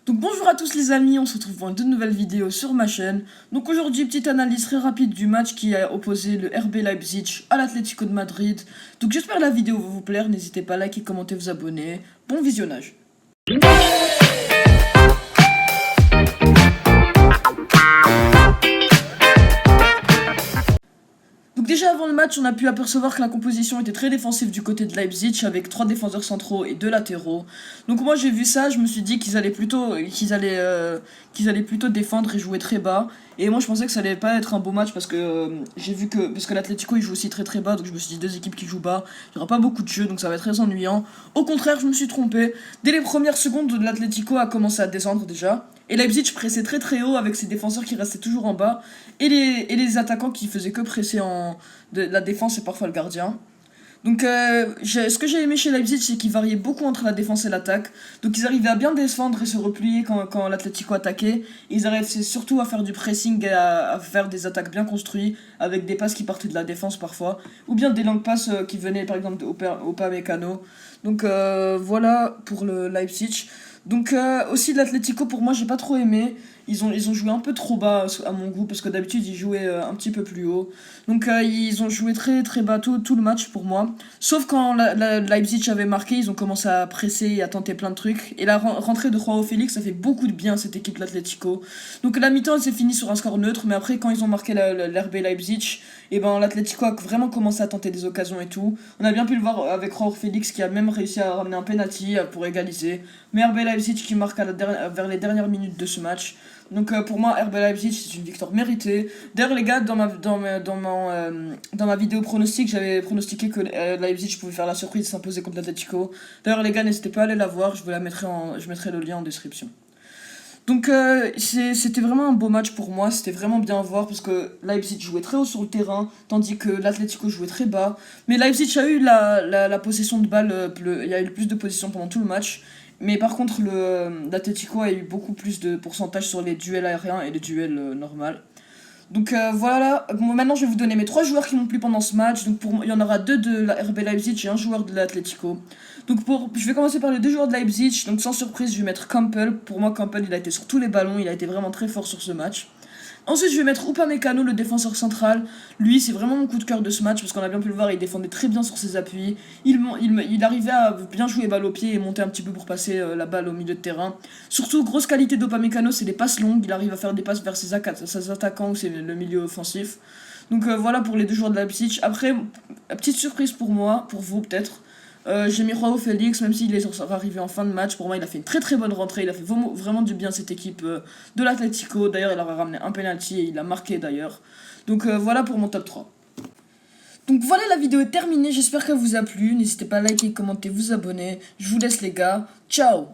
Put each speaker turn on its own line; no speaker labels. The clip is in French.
Donc bonjour à tous les amis, on se retrouve pour une toute nouvelle vidéo sur ma chaîne. Donc aujourd'hui, petite analyse très rapide du match qui a opposé le RB Leipzig à l'Atlético de Madrid. Donc j'espère que la vidéo va vous plaire, n'hésitez pas à liker, commenter, vous abonner. Bon visionnage. Donc déjà avant le match, on a pu apercevoir que la composition était très défensive du côté de Leipzig avec 3 défenseurs centraux et 2 latéraux. Donc moi j'ai vu ça, je me suis dit qu'ils allaient plutôt défendre et jouer très bas. Et moi je pensais que ça allait pas être un beau match parce que j'ai vu que parce que l'Atlético il joue aussi très très bas, donc je me suis dit deux équipes qui jouent bas, il y aura pas beaucoup de jeux donc ça va être très ennuyant. Au contraire, je me suis trompé. Dès les premières secondes, l'Atlético a commencé à descendre déjà. Et Leipzig pressait très très haut avec ses défenseurs qui restaient toujours en bas et les attaquants qui faisaient que presser de la défense et parfois le gardien. Donc ce que j'ai aimé chez Leipzig, c'est qu'ils variaient beaucoup entre la défense et l'attaque. Donc ils arrivaient à bien défendre et se replier quand l'Atlético attaquait. Ils arrivaient surtout à faire du pressing et à faire des attaques bien construites avec des passes qui partaient de la défense parfois. Ou bien des longues passes qui venaient par exemple Upamecano. Donc voilà pour le Leipzig. Donc aussi de l'Atlético, pour moi j'ai pas trop aimé. Ils ont joué un peu trop bas à mon goût parce que d'habitude ils jouaient un petit peu plus haut. Donc ils ont joué très très bas tout le match pour moi. Sauf quand Leipzig avait marqué, ils ont commencé à presser et à tenter plein de trucs. Et la rentrée de Joao Félix, ça fait beaucoup de bien à cette équipe de l'Atlético. Donc la mi-temps elle s'est finie sur un score neutre, mais après quand ils ont marqué l'RB Leipzig, et ben l'Atlético a vraiment commencé à tenter des occasions et tout. On a bien pu le voir avec Joao Félix qui a même réussi à ramener un penalty pour égaliser. Mais RB Leipzig qui marque vers les dernières minutes de ce match. Donc pour moi, RB Leipzig, c'est une victoire méritée. D'ailleurs, les gars, dans ma vidéo pronostic, j'avais pronostiqué que Leipzig pouvait faire la surprise et s'imposer contre l'Atlético. D'ailleurs, les gars, n'hésitez pas à aller la voir, je mettrai le lien en description. Donc c'était vraiment un beau match pour moi, c'était vraiment bien à voir parce que Leipzig jouait très haut sur le terrain, tandis que l'Atlético jouait très bas. Mais Leipzig a eu la possession de balle, il y a eu le plus de possession pendant tout le match. Mais par contre, l'Atlético a eu beaucoup plus de pourcentage sur les duels aériens et les duels normaux. Donc voilà, bon, maintenant je vais vous donner mes 3 joueurs qui m'ont plu pendant ce match. Donc il y en aura 2 de la RB Leipzig et un joueur de l'Atlético. Donc je vais commencer par les 2 joueurs de Leipzig. Donc sans surprise, je vais mettre Campbell. Pour moi, Campbell, il a été sur tous les ballons, il a été vraiment très fort sur ce match. Ensuite, je vais mettre Upamecano, le défenseur central. Lui, c'est vraiment mon coup de cœur de ce match parce qu'on a bien pu le voir, il défendait très bien sur ses appuis. Il arrivait à bien jouer balle au pied et monter un petit peu pour passer la balle au milieu de terrain. Surtout, grosse qualité d'Upamecano, c'est les passes longues. Il arrive à faire des passes vers ses attaquants ou c'est le milieu offensif. Donc voilà pour les 2 joueurs de Leipzig. Après, petite surprise pour moi, pour vous peut-être. J'ai mis Joao Félix, même s'il est arrivé en fin de match. Pour moi, il a fait une très très bonne rentrée. Il a fait vraiment du bien à cette équipe de l'Atlético. D'ailleurs, il leur a ramené un penalty et il a marqué d'ailleurs. Donc voilà pour mon top 3. Donc voilà, la vidéo est terminée. J'espère qu'elle vous a plu. N'hésitez pas à liker, commenter, vous abonner. Je vous laisse les gars. Ciao!